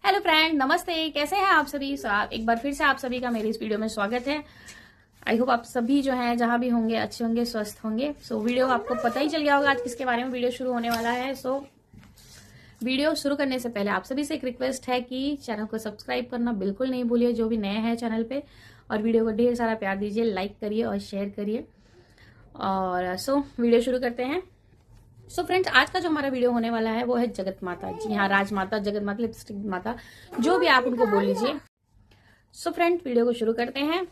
Hello friend, नमस्ते। कैसे हैं आप सभी? एक बार फिर से आप सभी का मेरी इस वीडियो में स्वागत है। आई होप आप सभी जो हैं जहां भी होंगे अच्छे होंगे, स्वस्थ होंगे। वीडियो आपको पता ही चल गया होगा आज किसके बारे में वीडियो शुरू होने वाला है। वीडियो शुरू करने से पहले आप सभी से एक रिक्वेस्ट है कि चैनल को सब्सक्राइब करना बिल्कुल नहीं भूलिए, जो भी नए हैं चैनल पे, और वीडियो को ढेर सारा प्यार दीजिए, लाइक करिए और शेयर करिए। और वीडियो शुरू करते हैं। फ्रेंड्स, आज का जो हमारा वीडियो होने वाला है वो है जगत माता। जी हाँ, राजमाता, जगत माता, लिपस्टिक माता, जो भी आप उनको बोल लीजिए। फ्रेंड, वीडियो को शुरू करते हैं।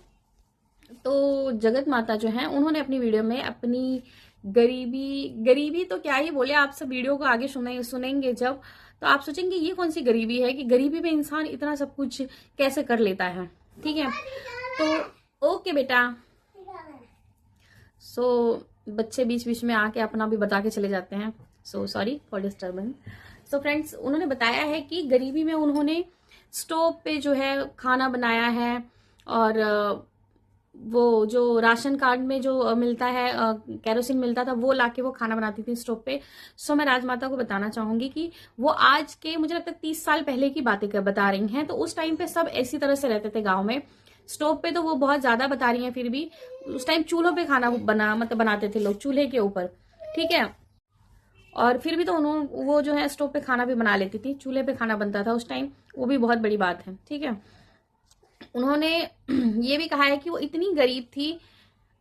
तो जगत माता जो है, उन्होंने अपनी वीडियो में अपनी गरीबी तो क्या ही बोले, आप सब वीडियो को आगे सुनेंगे जब, तो आप सोचेंगे ये कौन सी गरीबी है कि गरीबी में इंसान इतना सब कुछ कैसे कर लेता है। ठीक है, तो ओके बेटा। बच्चे बीच बीच में आके अपना भी बता के चले जाते हैं, सॉरी फॉर डिस्टर्बेंस। फ्रेंड्स, उन्होंने बताया है कि गरीबी में उन्होंने स्टोव पे जो है खाना बनाया है, और वो जो राशन कार्ड में जो मिलता है, केरोसिन मिलता था, वो लाके वो खाना बनाती थी स्टोव पे। मैं राजमाता को बताना चाहूंगी कि वो आज के मुझे लगता है 30 साल पहले की बातें बता रही हैं। तो उस टाइम पे सब ऐसी तरह से रहते थे गाँव में। स्टोव पे तो वो बहुत ज्यादा बता रही हैं, फिर भी उस टाइम चूल्हों पे खाना बनाते थे लोग, चूल्हे के ऊपर। ठीक है, और फिर भी तो वो जो है स्टोव पे खाना भी बना लेती थी, चूल्हे पे खाना बनता था उस टाइम, वो भी बहुत बड़ी बात है। ठीक है, उन्होंने ये भी कहा है कि वो इतनी गरीब थी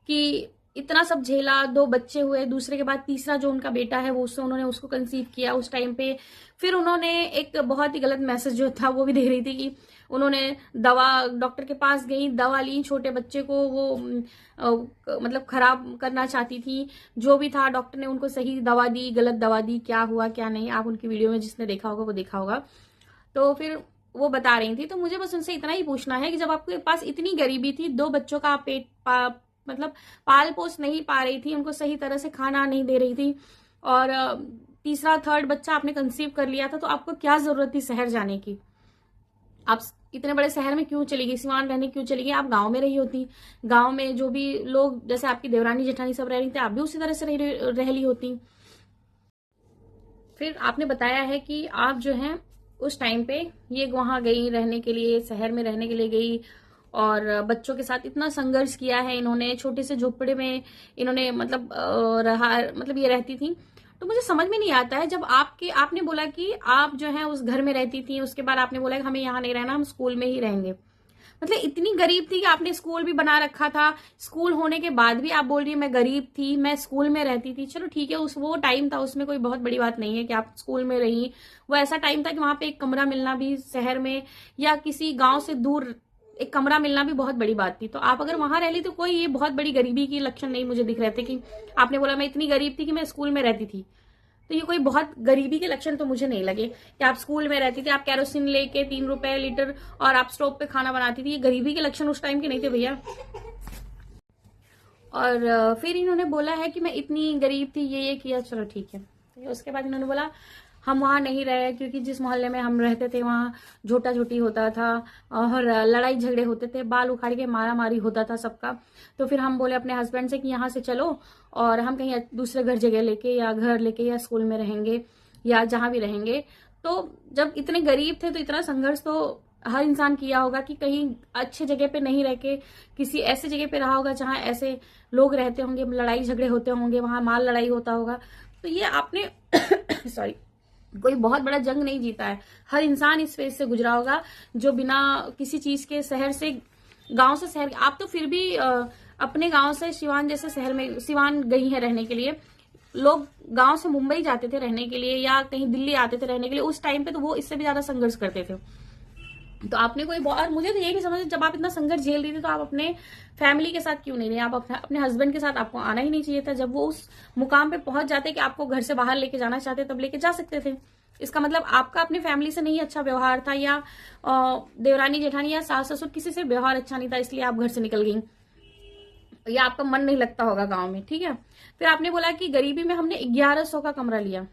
कि इतना सब झेला, 2 बच्चे हुए, दूसरे के बाद तीसरा जो उनका बेटा है वो उन्होंने उसको कंसीव किया उस टाइम पे। फिर उन्होंने एक बहुत ही गलत मैसेज जो था वो भी दे रही थी कि उन्होंने डॉक्टर के पास गई, दवा ली, छोटे बच्चे को वो मतलब खराब करना चाहती थी। जो भी था, डॉक्टर ने उनको सही दवा दी, गलत दवा दी, क्या हुआ क्या नहीं, आप उनकी वीडियो में जिसने देखा होगा वो देखा होगा। तो फिर वो बता रही थी। तो मुझे बस उनसे इतना ही पूछना है कि जब आपके पास इतनी गरीबी थी, 2 बच्चों का मतलब पाल पोस नहीं पा रही थी, उनको सही तरह से खाना नहीं दे रही थी, और तीसरा 3rd बच्चा आपने कंसीव कर लिया था, तो आपको क्या जरूरत थी शहर जाने की? आप इतने बड़े शहर में क्यों चली गई, सिवान रहने क्यों चली गई? आप गांव में रही होती, गांव में जो भी लोग, जैसे आपकी देवरानी जेठानी सब रह रही थी, आप भी उसी तरह से रह ली होती। फिर आपने बताया है कि आप जो है उस टाइम पे ये वहां गई रहने के लिए, शहर में रहने के लिए गई, और बच्चों के साथ इतना संघर्ष किया है इन्होंने, छोटे से झोपड़े में इन्होंने मतलब ये रहती थी। तो मुझे समझ में नहीं आता है, जब आपने बोला कि आप जो है उस घर में रहती थी, उसके बाद आपने बोला कि हमें यहाँ नहीं रहना, हम स्कूल में ही रहेंगे। मतलब इतनी गरीब थी कि आपने स्कूल भी बना रखा था, स्कूल होने के बाद भी आप बोल रही है मैं गरीब थी, मैं स्कूल में रहती थी। चलो ठीक है, वो टाइम था, उसमें कोई बहुत बड़ी बात नहीं है कि आप स्कूल में रही। वो ऐसा टाइम था कि वहां पे एक कमरा मिलना भी शहर में या किसी गांव से दूर एक कमरा मिलना भी बहुत बड़ी बात थी। तो आप अगर वहां रह ली तो कोई ये बहुत बड़ी गरीबी की लक्षण नहीं मुझे दिख रहे थे कि आपने बोला मैं इतनी गरीब थी कि मैं स्कूल में रहती थी। तो ये कोई बहुत गरीबी के लक्षण तो मुझे नहीं लगे कि आप स्कूल में रहती थी, आप केरोसिन लेके 3 रुपए लीटर और आप स्टोव पे खाना बनाती थी। ये गरीबी के लक्षण उस टाइम के नहीं थे भैया। और फिर इन्होंने बोला है कि मैं इतनी गरीब थी, ये किया। चलो ठीक है। उसके बाद इन्होंने बोला हम वहां नहीं रहे क्योंकि जिस मोहल्ले में हम रहते थे वहां झोटा झोटी होता था और लड़ाई झगड़े होते थे, बाल उखाड़ के मारा मारी होता था सबका। तो फिर हम बोले अपने हस्बैंड से कि यहाँ से चलो और हम कहीं दूसरे घर लेके या घर लेके या स्कूल में रहेंगे या जहां भी रहेंगे। तो जब इतने गरीब थे तो इतना संघर्ष तो हर इंसान किया होगा कि कहीं अच्छे जगह पे नहीं रह के किसी ऐसे जगह पे रहा होगा जहां ऐसे लोग रहते होंगे, लड़ाई झगड़े होते होंगे, वहां माल लड़ाई होता होगा। तो ये आपने सॉरी कोई बहुत बड़ा जंग नहीं जीता है। हर इंसान इस फेज से गुजरा होगा जो बिना किसी चीज के शहर से, गांव से शहर, आप तो फिर भी अपने गांव से सिवान जैसे शहर में, सिवान गई है रहने के लिए। लोग गांव से मुंबई जाते थे रहने के लिए या कहीं दिल्ली आते थे रहने के लिए, उस टाइम पे तो वो इससे भी ज्यादा संघर्ष करते थे। तो आपने कोई, और मुझे तो ये नहीं समझ, जब आप इतना संघर्ष झेल रही थी तो आप अपने फैमिली के साथ क्यों नहीं रहे? आप अपने हस्बैंड के साथ आपको आना ही नहीं चाहिए था। जब वो उस मुकाम पे पहुंच जाते कि आपको घर से बाहर लेके जाना चाहते तब लेके जा सकते थे। इसका मतलब आपका अपनी फैमिली से नहीं अच्छा व्यवहार था, या देवरानी जेठानी या सास ससुर किसी से व्यवहार अच्छा नहीं था, इसलिए आप घर से निकल गई, या आपका मन नहीं लगता होगा गांव में। ठीक है, फिर आपने बोला कि गरीबी में हमने 1100 का कमरा लिया।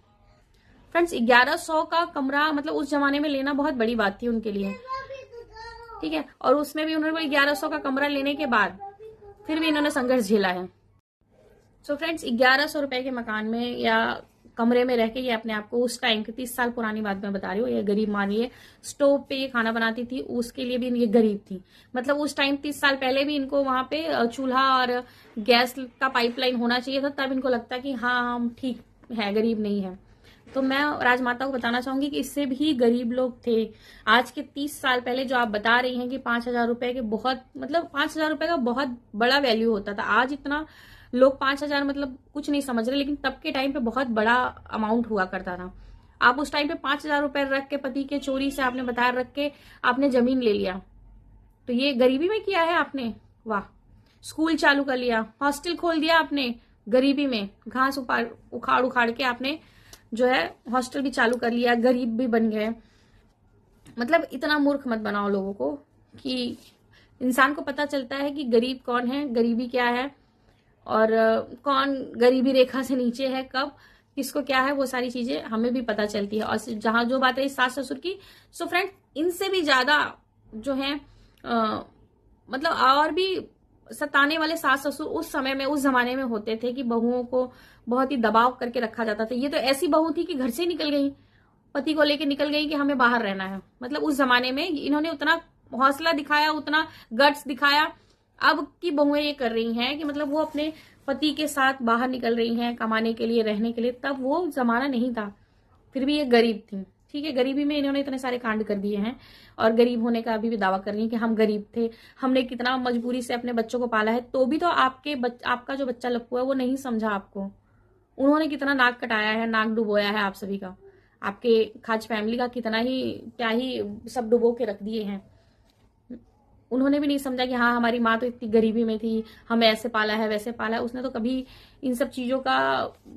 फ्रेंड्स, 1100 का कमरा मतलब उस जमाने में लेना बहुत बड़ी बात थी उनके लिए। ठीक है, और उसमें भी उन्होंने 1100 का कमरा लेने के बाद फिर भी इन्होंने संघर्ष झेला है। फ्रेंड्स, 1100 रुपए के मकान में या कमरे में रह के ये अपने आप को उस टाइम की 30 साल पुरानी बात मैं बता रही हूँ, ये गरीब मानिए, स्टोव पे ये खाना बनाती थी, उसके लिए भी ये गरीब थी। मतलब उस टाइम 30 साल पहले भी इनको वहां पे चूल्हा और गैस का पाइपलाइन होना चाहिए था, तब इनको लगता कि हाँ हम ठीक है, गरीब नहीं है। तो मैं राजमाता को बताना चाहूंगी कि इससे भी गरीब लोग थे। आज के 30 साल पहले जो आप बता रही हैं कि 5,000 रुपए के बहुत, मतलब 5,000 रुपए का बहुत बड़ा वैल्यू होता था। आज इतना लोग 5,000 मतलब कुछ नहीं समझ रहे, लेकिन तब के टाइम पे बहुत बड़ा अमाउंट हुआ करता था। आप उस टाइम पे 5,000 रुपए रख के, पति के चोरी से आपने बताया रख के आपने जमीन ले लिया, तो ये गरीबी में किया है आपने। वाह। स्कूल चालू कर लिया, हॉस्टल खोल दिया आपने गरीबी में, घास उखाड़ उखाड़ के आपने जो है हॉस्टल भी चालू कर लिया, गरीब भी बन गए। मतलब इतना मूर्ख मत बनाओ लोगों को कि इंसान को पता चलता है कि गरीब कौन है, गरीबी क्या है, और कौन गरीबी रेखा से नीचे है, कब किसको क्या है, वो सारी चीजें हमें भी पता चलती है। और जहां जो बात रही सास ससुर की, सो फ्रेंड इनसे भी ज्यादा जो है मतलब और भी सताने वाले सास ससुर उस समय में, उस जमाने में होते थे कि बहुओं को बहुत ही दबाव करके रखा जाता था। ये तो ऐसी बहू थी कि घर से निकल गई, पति को लेकर निकल गई कि हमें बाहर रहना है। मतलब उस जमाने में इन्होंने उतना हौसला दिखाया, उतना गट्स दिखाया। अब की बहुएं ये कर रही हैं कि मतलब वो अपने पति के साथ बाहर निकल रही हैं कमाने के लिए, रहने के लिए। तब वो जमाना नहीं था, फिर भी ये गरीब थी। ठीक है, गरीबी में इन्होंने इतने सारे कांड कर दिए हैं, और गरीब होने का अभी भी दावा कर रही हैं कि हम गरीब थे, हमने कितना मजबूरी से अपने बच्चों को पाला है। तो भी तो आपका जो बच्चा लप्पू है वो नहीं समझा आपको। उन्होंने कितना नाक कटाया है, नाक डुबोया है आप सभी का, आपके खाज फैमिली का कितना ही क्या ही सब डुबो के रख दिए हैं। उन्होंने भी नहीं समझा कि हाँ हमारी माँ तो इतनी गरीबी में थी, हमें ऐसे पाला है वैसे पाला है। उसने तो कभी इन सब चीजों का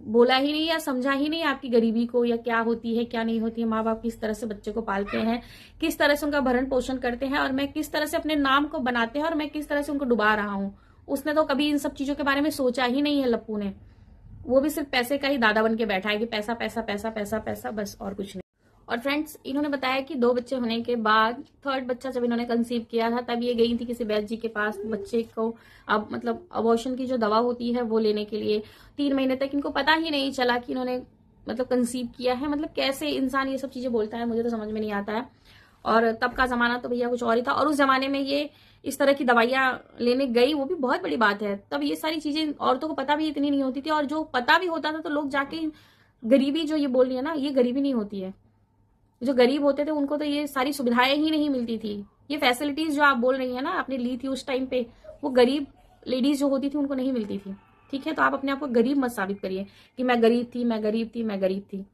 बोला ही नहीं या समझा ही नहीं आपकी गरीबी को, या क्या होती है क्या नहीं होती है। माँ बाप किस तरह से बच्चे को पालते हैं, किस तरह से उनका भरण पोषण करते हैं, और मैं किस तरह से अपने नाम को बनाते हैं, और मैं किस तरह से उनको डुबा रहा हूँ। उसने तो कभी इन सब चीजों के बारे में सोचा ही नहीं है लप्पू ने। वो भी सिर्फ पैसे का ही दादा बन के बैठा है कि पैसा पैसा पैसा पैसा पैसा, बस और कुछ नहीं। और फ्रेंड्स इन्होंने बताया कि 2 बच्चे होने के बाद, 3rd बच्चा जब इन्होंने कंसीव किया था, तब ये गई थी किसी वैद्य जी के पास बच्चे को अब मतलब अबॉर्शन की जो दवा होती है वो लेने के लिए। 3 महीने तक इनको पता ही नहीं चला कि इन्होंने मतलब कंसीव किया है। मतलब कैसे इंसान ये सब चीजें बोलता है, मुझे तो समझ में नहीं आता है। और तब का जमाना तो भैया कुछ और ही था, और उस जमाने में ये इस तरह की दवाइयां लेने गई, वो भी बहुत बड़ी बात है। तब ये सारी चीजें औरतों को पता भी इतनी नहीं होती थी, और जो पता भी होता था तो लोग जाके, गरीबी जो ये बोल रही है ना, ये गरीबी नहीं होती है। जो गरीब होते थे उनको तो ये सारी सुविधाएं ही नहीं मिलती थी। ये फैसिलिटीज जो आप बोल रही है ना आपने ली थी उस टाइम पे, वो गरीब लेडीज जो होती थी उनको नहीं मिलती थी। ठीक है, तो आप अपने आप को गरीब मत साबित करिए कि मैं गरीब थी, मैं गरीब थी, मैं गरीब थी।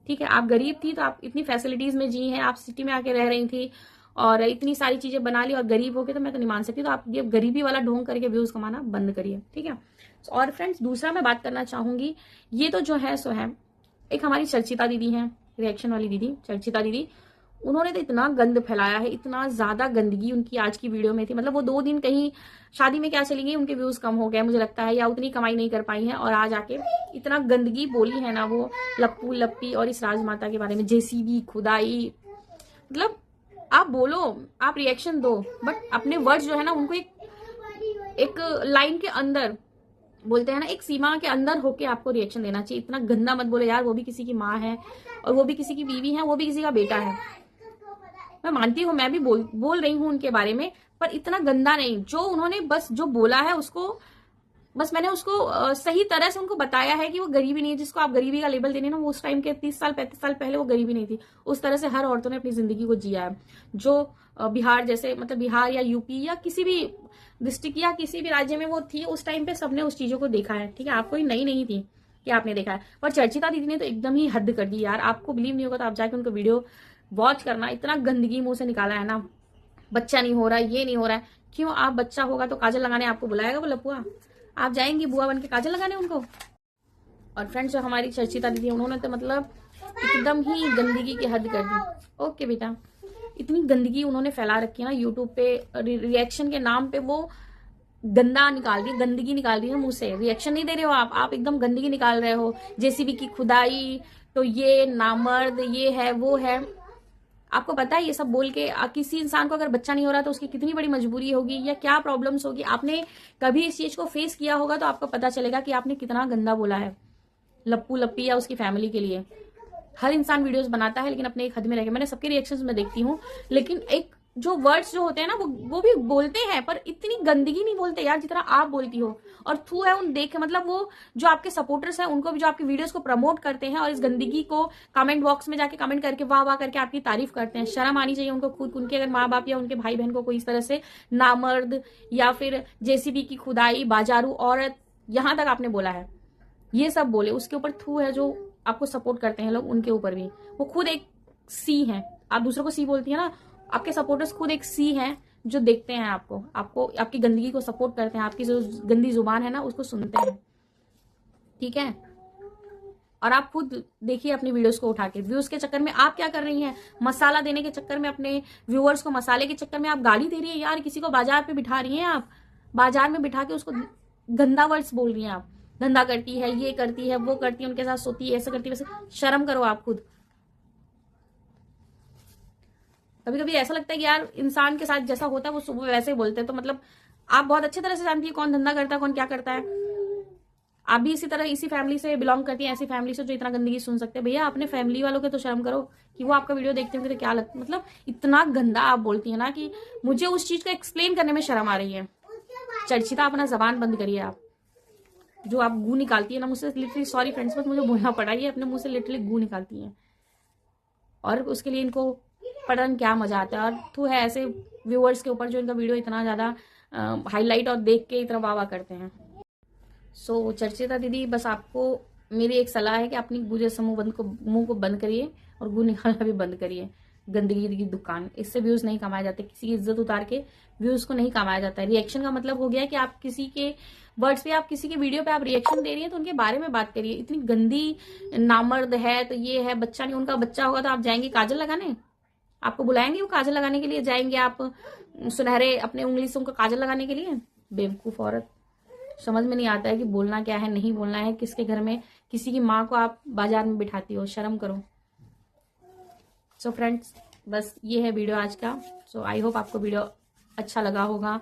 ठीक है, आप गरीब थी तो आप इतनी फैसिलिटीज में जी हैं, आप सिटी में आके रह रही थी और इतनी सारी चीजें बना ली, और गरीब हो गए तो मैं तो नहीं मान सकती। तो आप ये गरीबी वाला ढोंग करके व्यूज कमाना बंद करिए। ठीक है। और फ्रेंड्स दूसरा मैं बात करना चाहूंगी, ये तो जो है सो है, एक हमारी चर्चिता दीदी है, रिएक्शन वाली दीदी, चर्चिता दीदी, उन्होंने तो इतना गंद फैलाया है, इतना ज्यादा गंदगी उनकी आज की वीडियो में थी। मतलब वो 2 दिन कहीं शादी में क्या चली गई, उनके व्यूज कम हो गए मुझे लगता है, या उतनी कमाई नहीं कर पाई है, और आज आके इतना गंदगी बोली है ना वो लप्पू लप्पी और इस राजमाता के बारे में, जेसीबी खुदाई। मतलब आप बोलो, आप रिएक्शन दो, बट अपने वर्ड्स जो है ना उनको एक लाइन के अंदर, बोलते हैं ना एक सीमा के अंदर होके आपको रिएक्शन देना चाहिए। इतना गंदा मत बोलो यार, वो भी किसी की माँ है, और वो भी किसी की बीवी है, वो भी किसी का बेटा है। मैं मानती हूँ, मैं भी बोल रही हूँ उनके बारे में, पर इतना गंदा नहीं। जो उन्होंने बस जो बोला है उसको, बस मैंने उसको सही तरह से उनको बताया है कि वो गरीबी नहीं है, जिसको आप गरीबी का लेबल देने ना, वो उस टाइम के 30 साल 35 साल पहले वो गरीबी नहीं थी। उस तरह से हर औरतों ने अपनी जिंदगी को जिया है। जो बिहार जैसे, मतलब बिहार या यूपी या किसी भी डिस्ट्रिक्ट या किसी भी राज्य में वो थी उस टाइम पे, सबने उस चीजों को देखा है। ठीक है, आपको ही नहीं थी कि आपने देखा है। पर चर्चिता दीदी ने तो एकदम ही हद कर दी यार। आपको बिलीव नहीं होगा तो आप जाके उनको वीडियो वॉच करना, इतना गंदगी मुंह से निकाला है ना, बच्चा नहीं हो रहा है, ये नहीं हो रहा है। क्यों, आप बच्चा होगा तो काजल लगाने आपको बुलाएगा वो लपुआ? आप जाएंगी बुआ बन के काजल लगाने उनको? और फ्रेंड्स जो हमारी चर्चिता दीदी, उन्होंने तो मतलब एकदम ही गंदगी की हद कर दी। ओके बेटा, इतनी गंदगी उन्होंने फैला रखी है ना यूट्यूब पे, रिएक्शन के नाम पे वो गंदा निकाल रही है, गंदगी निकाल रही है मुंह से। रिएक्शन नहीं दे रहे हो आप एकदम गंदगी निकाल रहे हो। जेसीबी की खुदाई, तो ये नामर्द, ये है वो है। आपको पता है ये सब बोल के किसी इंसान को अगर बच्चा नहीं हो रहा तो उसकी कितनी बड़ी मजबूरी होगी या क्या प्रॉब्लम्स होगी। आपने कभी इस चीज को फेस किया होगा तो आपको पता चलेगा कि आपने कितना गंदा बोला है। लप्पू लप्पी या उसकी फैमिली के लिए। हर इंसान वीडियोस बनाता है लेकिन अपने एक हद में रहकर। मैंने सबके रिएक्शंस में देखती हूँ, लेकिन एक जो वर्ड्स जो होते हैं ना वो भी बोलते हैं, पर इतनी गंदगी नहीं बोलते यार जितना आप बोलती हो। और थू है उन देख, मतलब वो जो आपके सपोर्टर्स हैं उनको भी, जो आपकी वीडियोस को प्रमोट करते हैं और इस गंदगी को कमेंट बॉक्स में जाके कमेंट करके वाह वाह करके आपकी तारीफ करते हैं। शर्म आनी चाहिए उनको खुद। उनके अगर माँ बाप या उनके भाई बहन को कोई इस तरह से नामर्द या फिर जेसीबी की खुदाई, बाजारू औरत, यहां तक आपने बोला है, ये सब बोले, उसके ऊपर थू है जो आपको सपोर्ट करते हैं लोग, उनके ऊपर भी। वो खुद एक सी है, आप दूसरों को सी बोलती है ना, आपके सपोर्टर्स खुद एक सी हैं जो देखते हैं आपको आपकी गंदगी को सपोर्ट करते हैं, आपकी जो गंदी जुबान है ना उसको सुनते हैं, ठीक है। और आप खुद देखिए अपनी वीडियोस को उठा के, व्यूज के चक्कर में आप क्या कर रही हैं, मसाला देने के चक्कर में, अपने व्यूअर्स को मसाले के चक्कर में आप गाली दे रही है यार। किसी को बाजार पे बिठा रही हैं आप, बाजार में बिठा के उसको गंदा वर्ड्स बोल रही हैं आप, धंधा करती है, ये करती है, वो करती है, उनके साथ सोती है, ऐसे करती है, वैसे। शर्म करो आप खुद। कभी कभी ऐसा लगता है कि यार इंसान के साथ जैसा होता है वो सुबह वैसे ही बोलते हैं, तो मतलब आप बहुत अच्छी तरह से जानती है कौन धंधा करता है, कौन क्या करता है। आप भी इसी तरह इसी फैमिली से बिलोंग करती हैं, ऐसी फैमिली से जो इतना गंदगी सुन सकते हैं। भैया अपने फैमिली वालों के तो शर्म करो कि वो आपका वीडियो देखते होंगे तो क्या लगता, मतलब इतना गंदा आप बोलती है ना कि मुझे उस चीज को एक्सप्लेन करने में शर्म आ रही है। चर्चिता, अपना जबान बंद करिए आप। जो आप गू निकालती है ना मुझसे, लिटरली सॉरी फ्रेंड्स, बस मुझे बोलना पड़ा, ये अपने मुंह से लिटरली गू निकालती है और उसके लिए इनको पता नहीं क्या मजा आता है। और तू है ऐसे व्यूअर्स के ऊपर जो इनका वीडियो इतना ज्यादा हाईलाइट और देख के इतना वाह वाह करते हैं। सो चर्चिता दीदी, बस आपको मेरी एक सलाह है कि अपनी गुजे से मुंह को बंद करिए और गू निकालना भी बंद करिए। गंदगी की दुकान, इससे व्यूज नहीं कमाए जाते। किसी की इज्जत उतार के व्यूज को नहीं कमाया जाता है। रिएक्शन का मतलब हो गया कि आप किसी के वर्ड्स पे, आप किसी के वीडियो पे आप रिएक्शन दे रही है तो उनके बारे में बात करिए। इतनी गंदी नामर्द है तो ये है, बच्चा नहीं, उनका बच्चा होगा तो आप जाएंगे काजल लगाने, आपको बुलाएंगे वो काजल लगाने के लिए, जाएंगे आप सुनहरे अपने उंगली से उनको काजल लगाने के लिए। बेवकूफ औरत, समझ में नहीं आता है कि बोलना क्या है, नहीं बोलना है। किसके घर में किसी की माँ को आप बाजार में बिठाती हो, शर्म करो। सो फ्रेंड्स, बस ये है वीडियो आज का। सो आई होप आपको वीडियो अच्छा लगा होगा,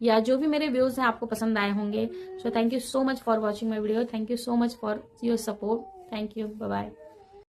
या जो भी मेरे व्यूज हैं आपको पसंद आए होंगे। So thank you so much for watching my video, thank you so much for your support, thank you, bye bye.